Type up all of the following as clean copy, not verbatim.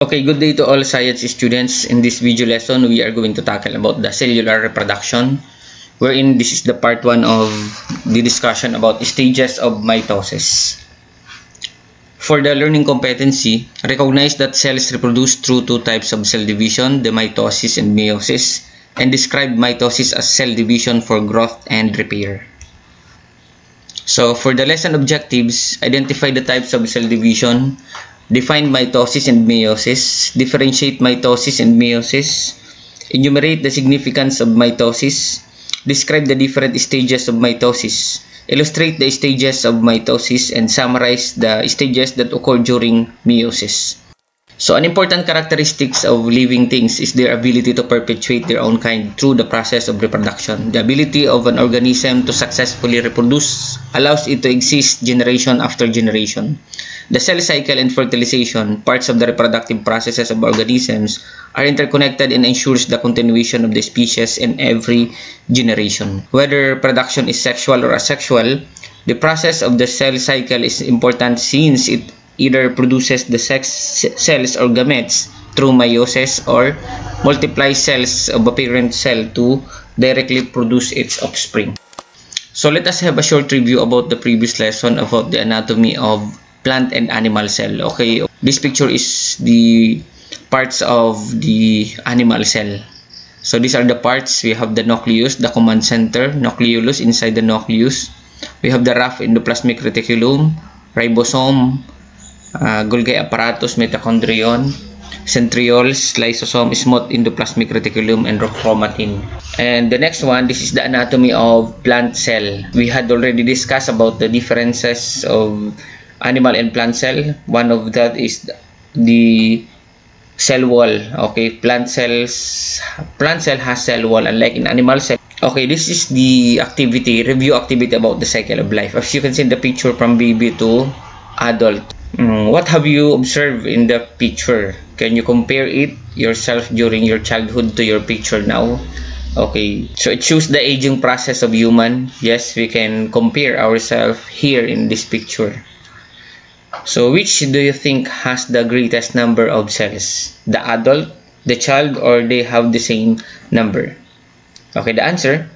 Okay, good day to all science students. In this video lesson, we are going to tackle about the cellular reproduction, wherein this is the part 1 of the discussion about stages of mitosis. For the learning competency, recognize that cells reproduce through two types of cell division, the mitosis and meiosis, and describe mitosis as cell division for growth and repair. So, for the lesson objectives, identify the types of cell division, define mitosis and meiosis, differentiate mitosis and meiosis, enumerate the significance of mitosis, describe the different stages of mitosis, illustrate the stages of mitosis, and summarize the stages that occur during meiosis. So, an important characteristics of living things is their ability to perpetuate their own kind through the process of reproduction. The ability of an organism to successfully reproduce allows it to exist generation after generation. The cell cycle and fertilization, parts of the reproductive processes of organisms, are interconnected and ensures the continuation of the species in every generation. Whether production is sexual or asexual, the process of the cell cycle is important since it either produces the sex cells or gametes through meiosis or multiplies cells of a parent cell to directly produce its offspring. So let us have a short review about the previous lesson about the anatomy of plant and animal cell. Okay, this picture is the parts of the animal cell. So these are the parts. We have the nucleus, the command center, nucleolus. Inside the nucleus, we have the rough endoplasmic reticulum, ribosome, Golgi apparatus, mitochondrion, centrioles, lysosome, smooth endoplasmic reticulum, and chromatin. And the next one, this is the anatomy of plant cell. We had already discussed about the differences of animal and plant cell. One of that is the cell wall. Okay, plant cell has cell wall, unlike in animal cell. Okay, this is the review activity about the cycle of life. As you can see in the picture, from baby to adult. What have you observed in the picture? Can you compare it yourself during your childhood to your picture now? Okay, so it shows the aging process of human. Yes, we can compare ourselves here in this picture. So which do you think has the greatest number of cells? The adult, the child, or they have the same number? Okay, the answer,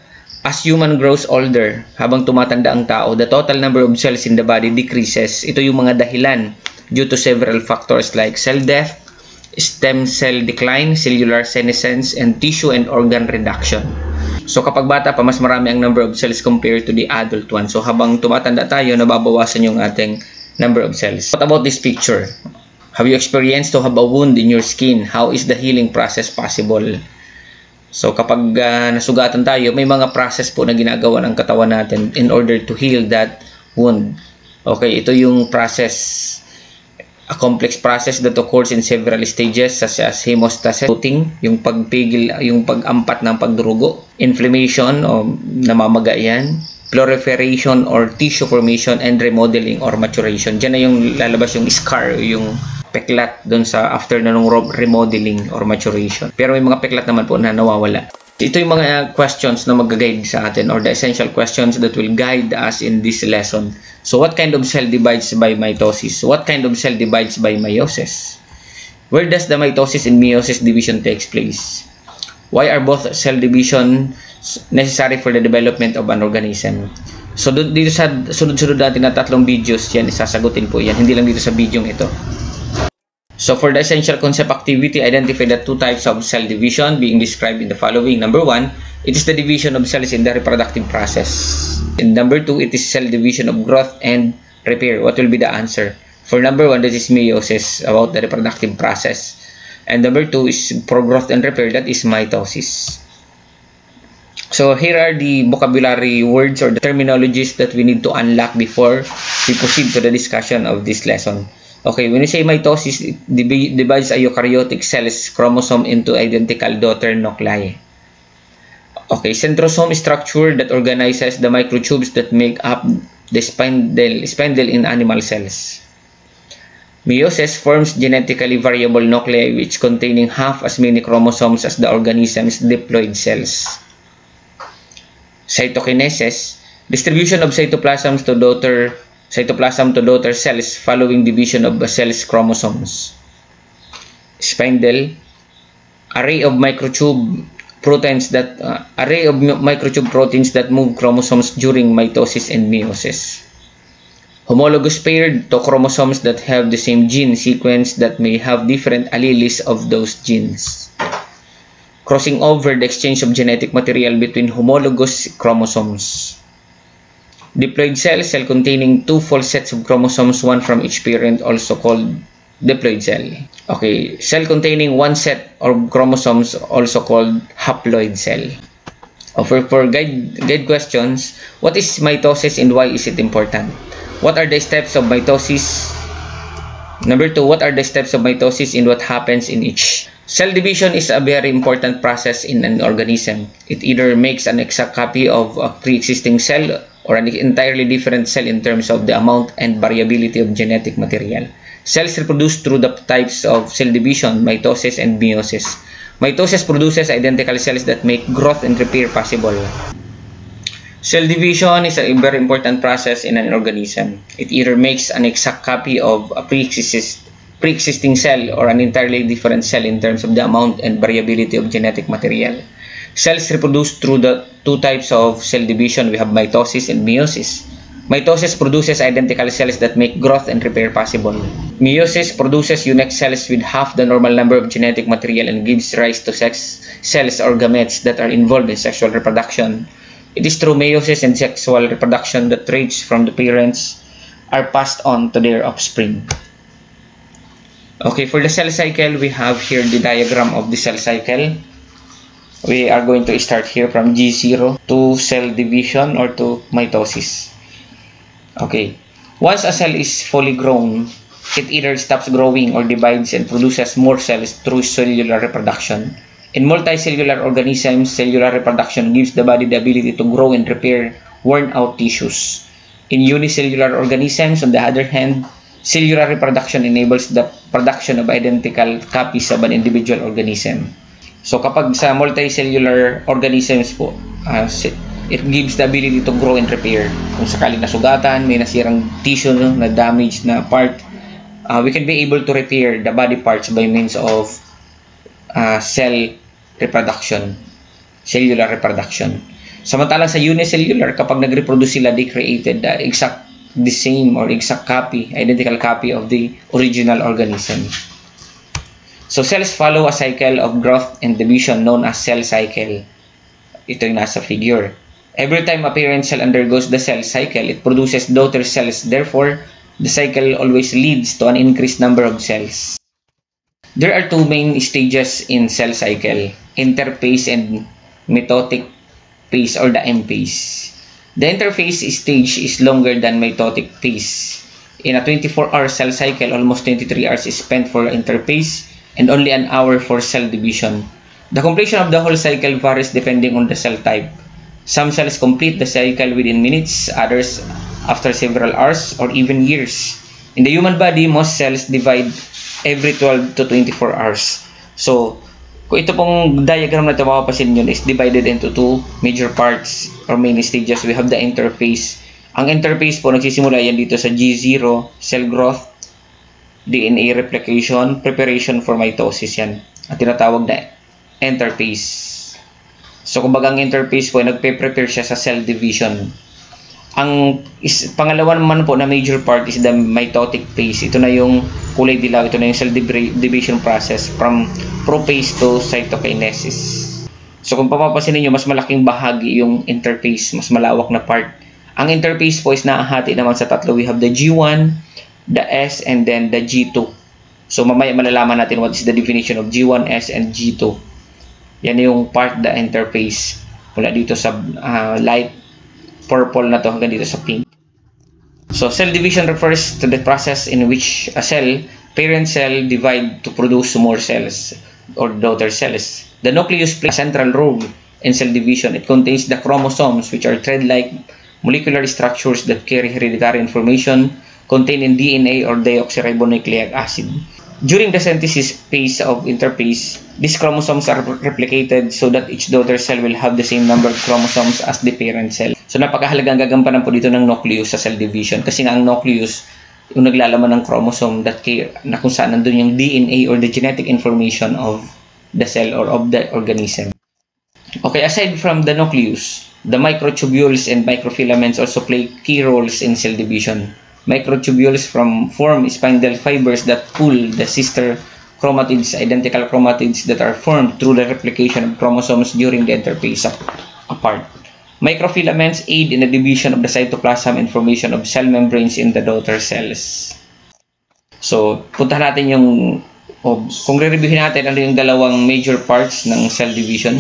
as human grows older, habang tumatanda ang tao, the total number of cells in the body decreases. Ito yung mga dahilan due to several factors like cell death, stem cell decline, cellular senescence, and tissue and organ reduction. So kapag bata pa, mas marami ang number of cells compared to the adult one. So habang tumatanda tayo, nababawasan yung ating number of cells. What about this picture? Have you experienced to have a wound in your skin? How is the healing process possible? So kapag nasugatan tayo, may mga process po na ginagawa ng katawan natin in order to heal that wound. Okay, ito yung process, a complex process that occurs in several stages such as hemostasis, yung pagpigil, yung pag-ampat ng pagdurugo, inflammation o namamaga yan, proliferation or tissue formation, and remodeling or maturation. Diyan na yung lalabas yung scar, yung peklat doon sa after na nung remodeling or maturation. Pero may mga peklat naman po na nawawala. Ito yung mga questions na mag-guide sa atin, or the essential questions that will guide us in this lesson. So what kind of cell divides by mitosis? What kind of cell divides by meiosis? Where does the mitosis and meiosis division takes place? Why are both cell division necessary for the development of an organism? So dito sa sunod-sunod natin na tatlong videos, yan isasagutin po yan, hindi lang dito sa video ito. So for the essential concept activity, identify the two types of cell division being described in the following. Number 1, it is the division of cells in the reproductive process. And number 2, it is cell division of growth and repair. What will be the answer? For number 1, that is meiosis, about the reproductive process. And number 2 is for growth and repair, that is mitosis. So here are the vocabulary words or the terminologies that we need to unlock before we proceed to the discussion of this lesson. Okay, when you say mitosis, it divides a eukaryotic cell's chromosome into identical daughter nuclei. Okay, centrosome structure that organizes the microtubes that make up the spindle in animal cells. Meiosis forms genetically variable nuclei which containing half as many chromosomes as the organism's diploid cells. Cytokinesis, distribution of cytoplasm to daughter cells following division of the cell's chromosomes. spindle, array of microtube proteins that move chromosomes during mitosis and meiosis. Homologous paired to chromosomes that have the same gene sequence that may have different alleles of those genes. Crossing over, the exchange of genetic material between homologous chromosomes. Diploid cell containing two full sets of chromosomes, one from each parent, also called diploid cell. Okay, cell containing one set of chromosomes, also called haploid cell. For guide questions, what is mitosis and why is it important? What are the steps of mitosis? Number 2, what are the steps of mitosis and what happens in each? Cell division is a very important process in an organism. It either makes an exact copy of a pre-existing cell or an entirely different cell in terms of the amount and variability of genetic material. Cells reproduce through the types of cell division, mitosis and meiosis. Mitosis produces identical cells that make growth and repair possible. Cell division is a very important process in an organism. It either makes an exact copy of a pre-existing cell or an entirely different cell in terms of the amount and variability of genetic material. Cells reproduce through the two types of cell division. We have mitosis and meiosis. Mitosis produces identical cells that make growth and repair possible. Meiosis produces unique cells with half the normal number of genetic material and gives rise to sex cells or gametes that are involved in sexual reproduction. It is through meiosis and sexual reproduction that traits from the parents are passed on to their offspring. Okay, for the cell cycle, we have here the diagram of the cell cycle. We are going to start here from G0 to cell division or to mitosis. Okay, once a cell is fully grown, it either stops growing or divides and produces more cells through cellular reproduction. In multicellular organisms, cellular reproduction gives the body the ability to grow and repair worn-out tissues. In unicellular organisms, on the other hand, cellular reproduction enables the production of identical copies of an individual organism. So kapag sa multicellular organisms po, it gives the ability to grow and repair. Kung sakaling nasugatan, may nasirang tissue, na damaged na part, we can be able to repair the body parts by means of cell reproduction, cellular reproduction. Samantalang sa unicellular, kapag nag-reproduce sila, they created the same or exact copy, identical copy of the original organism. So cells follow a cycle of growth and division known as cell cycle. Ito yung nasa figure. Every time a parent cell undergoes the cell cycle, it produces daughter cells. Therefore, the cycle always leads to an increased number of cells. There are two main stages in cell cycle, interphase and mitotic phase or the M phase. The interphase stage is longer than mitotic phase. In a 24-hour cell cycle, almost 23 hours is spent for interphase and only an hour for cell division. The completion of the whole cycle varies depending on the cell type. Some cells complete the cycle within minutes, others after several hours or even years. In the human body, most cells divide every 12 to 24 hours. So, kung ito pong diagram na ito mapapasin nyo is divided into two major parts or main stages. We have the interphase. Ang interphase po, nagsisimula yan dito sa G0, cell growth, DNA replication, preparation for mitosis yan. At tinatawag na interphase. So, kumbaga ang interphase po, nagpe-prepare siya sa cell division. Ang pangalawa naman po na major part is the mitotic phase. Ito na yung kulay dilaw. Ito na yung cell division process from prophase to cytokinesis. So kung papapansin niyo, mas malaking bahagi yung interphase, mas malawak na part. Ang interphase po is naahati naman sa tatlo. We have the G1, the S, and then the G2. So mamaya malalaman natin what is the definition of G1, S, and G2. Yan yung part, the interphase. Mula dito sa light purple na to hanggang dito sa pink. So cell division refers to the process in which a cell, parent cell, divide to produce more cells or daughter cells. The nucleus plays a central role in cell division. It contains the chromosomes, which are thread-like molecular structures that carry hereditary information contained in DNA or deoxyribonucleic acid. During the synthesis phase of interphase, these chromosomes are replicated so that each daughter cell will have the same number of chromosomes as the parent cell. So napakahalagang gagampanan po dito ng nucleus sa cell division kasi nga ang nucleus yung naglalaman ng chromosome na kung saan nandun yung DNA or the genetic information of the cell or of the organism. Okay, aside from the nucleus, the microtubules and microfilaments also play key roles in cell division. Microtubules form spindle fibers that pull the sister chromatids, identical chromatids that are formed through the replication of chromosomes during the interphase apart. Microfilaments aid in the division of the cytoplasm and formation of cell membranes in the daughter cells. So, punta natin kung re-reviewin natin ano yung dalawang major parts ng cell division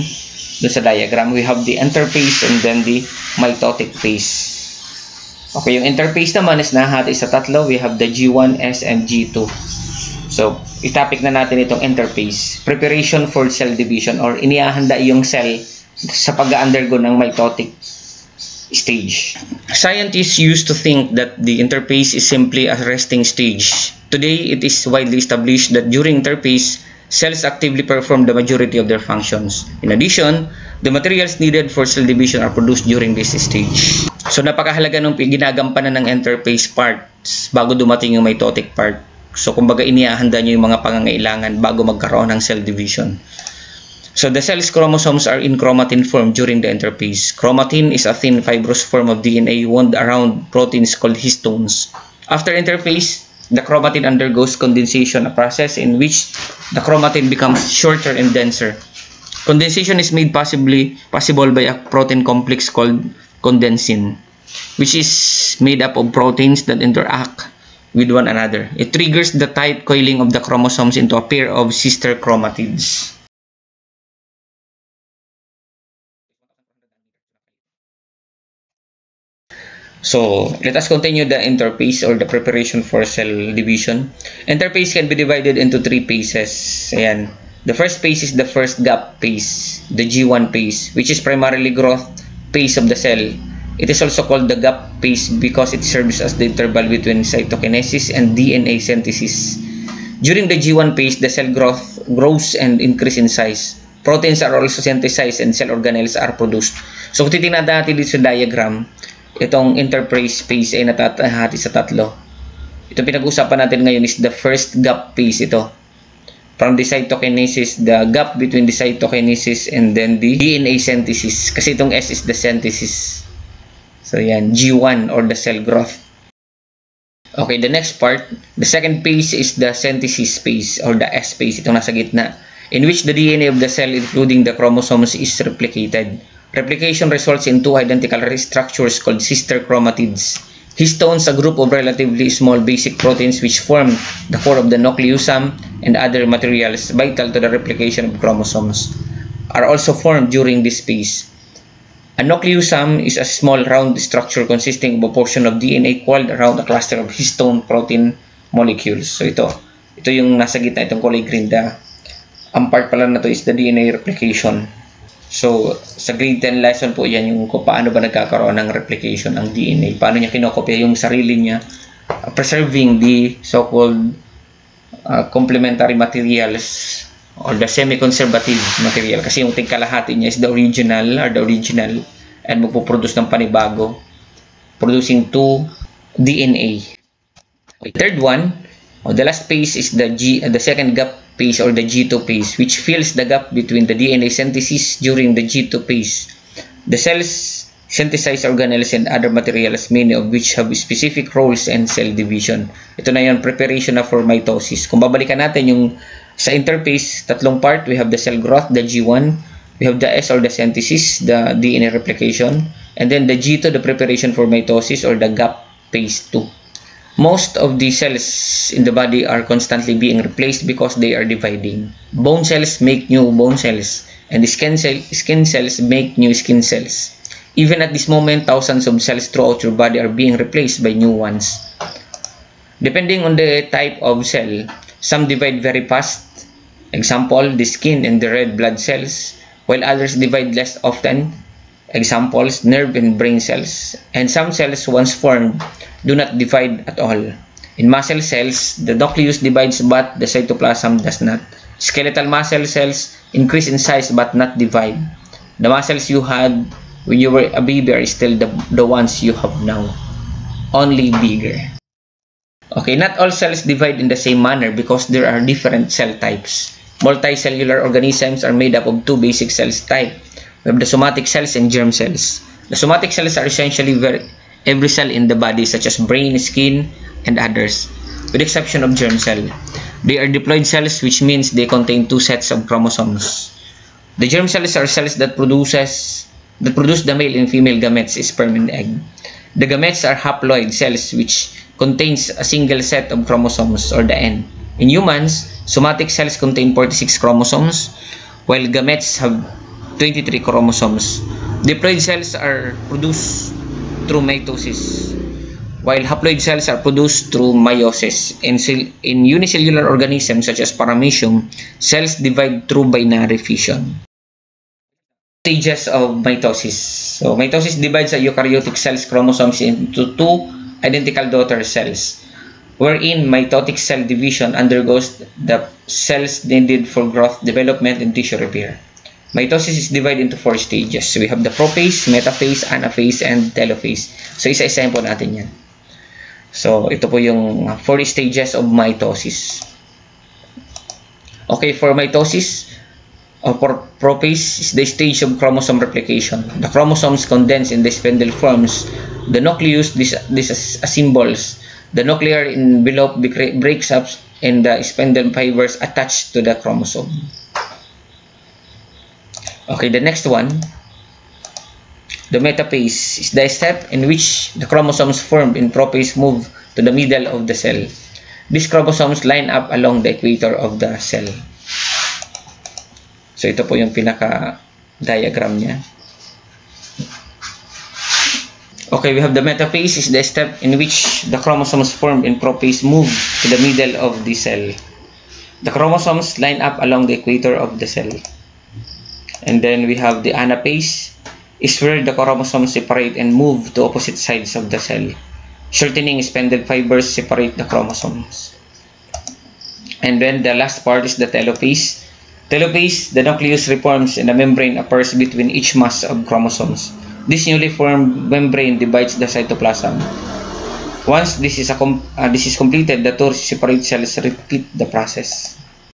doon sa diagram. We have the interphase and then the mitotic phase. Okay, yung interphase naman is nahati sa tatlo. We have the G1, S, and G2. So, itapik na natin itong interphase. Preparation for cell division or inihahanda yung cell sa pag-undergo ng mitotic stage. Scientists used to think that the interphase is simply a resting stage. Today, it is widely established that during interphase, cells actively perform the majority of their functions. In addition, the materials needed for cell division are produced during this stage. So, napakahalaga nung ginagampanan ng interphase parts bago dumating yung mitotic part. So, kumbaga inihahanda nyo yung mga pangangailangan bago magkaroon ng cell division. So, the cell's chromosomes are in chromatin form during the interphase. Chromatin is a thin fibrous form of DNA wound around proteins called histones. After interphase, the chromatin undergoes condensation, a process in which the chromatin becomes shorter and denser. Condensation is made possible by a protein complex called condensin, which is made up of proteins that interact with one another. It triggers the tight coiling of the chromosomes into a pair of sister chromatids. So, let us continue the interphase or the preparation for cell division. Interphase can be divided into three phases. Ayan. The first phase is the first gap phase, the G1 phase, which is primarily growth phase of the cell. It is also called the gap phase because it serves as the interval between cytokinesis and DNA synthesis. During the G1 phase, the cell grows and increases in size. Proteins are also synthesized and cell organelles are produced. So, kung titingnan natin dito sa diagram, itong interphase phase ay natahati sa tatlo. Ito pinag-usapan natin ngayon is the first gap phase ito. From the cytokinesis, the gap between the cytokinesis and then the DNA synthesis. Kasi itong S is the synthesis. So yan, G1 or the cell growth. Okay, the next part, the second phase is the synthesis phase or the S phase. Itong nasa gitna. In which the DNA of the cell including the chromosomes is replicated. Replication results in two identical structures called sister chromatids. Histones, a group of relatively small basic proteins which form the core of the nucleosome and other materials vital to the replication of chromosomes, are also formed during this phase. A nucleosome is a small round structure consisting of a portion of DNA coiled around a cluster of histone protein molecules. So ito yung nasa gitna, itong kulay green. Ang part pala na to is the DNA replication. So, sa grade 10 lesson po yan yung kung paano ba nagkakaroon ng replication ng DNA. Paano niya kinokopya yung sarili niya, preserving the so-called complementary materials or the semi-conservative material. Kasi yung tingkalahati niya is the original and magpuproduce ng panibago, producing 2 DNA. Okay, third one, the last phase is the second gap phase or the G2 phase, which fills the gap between the DNA synthesis during the G2 phase. The cells synthesize organelles and other materials, many of which have specific roles in cell division. Ito na yung preparation na for mitosis. Kung babalikan natin yung sa interphase, tatlong part, we have the cell growth, the G1, we have the S or the synthesis, the DNA replication, and then the G2, the preparation for mitosis or the gap phase 2. Most of the cells in the body are constantly being replaced because they are dividing. Bone cells make new bone cells, and the skin cells make new skin cells. Even at this moment, thousands of cells throughout your body are being replaced by new ones. Depending on the type of cell, some divide very fast. Example, the skin and the red blood cells, while others divide less often. Examples, nerve and brain cells. And some cells, once formed, do not divide at all. In muscle cells, the nucleus divides but the cytoplasm does not. Skeletal muscle cells increase in size but not divide. The muscles you had when you were a baby are still the ones you have now, only bigger. Okay, not all cells divide in the same manner because there are different cell types. Multicellular organisms are made up of two basic cell types. We have the somatic cells and germ cells. The somatic cells are essentially every cell in the body, such as brain, skin, and others, with the exception of germ cell. They are diploid cells, which means they contain two sets of chromosomes. The germ cells are cells that produce the male and female gametes, sperm and egg. The gametes are haploid cells, which contains a single set of chromosomes, or the N. In humans, somatic cells contain 46 chromosomes, while gametes have 23 chromosomes. Diploid cells are produced through mitosis, while haploid cells are produced through meiosis. In unicellular organisms such as Paramecium, cells divide through binary fission. Stages of mitosis. So, mitosis divides a eukaryotic cell's chromosomes into two identical daughter cells, wherein mitotic cell division undergoes the cells needed for growth, development, and tissue repair. Mitosis is divided into 4 stages. So, we have the prophase, metaphase, anaphase, and telophase. So, isa-isahin po natin yan. So, ito po yung 4 stages of mitosis. Okay, for mitosis, or prophase is the stage of chromosome replication. The chromosomes condense in the spindle forms the nucleus disassembles. The nuclear envelope breaks up and the spindle fibers attached to the chromosome. Okay, the next one, the metaphase, is the step in which the chromosomes formed in prophase move to the middle of the cell. These chromosomes line up along the equator of the cell. So, ito po yung pinaka-diagram niya. Okay, we have the metaphase is the step in which the chromosomes formed in prophase move to the middle of the cell. The chromosomes line up along the equator of the cell. And then we have the anaphase, is where the chromosomes separate and move to opposite sides of the cell. Shortening spindle fibers separate the chromosomes. And then the last part is the telophase. Telophase, the nucleus reforms and a membrane appears between each mass of chromosomes. This newly formed membrane divides the cytoplasm. Once this is completed, the two separate cells repeat the process.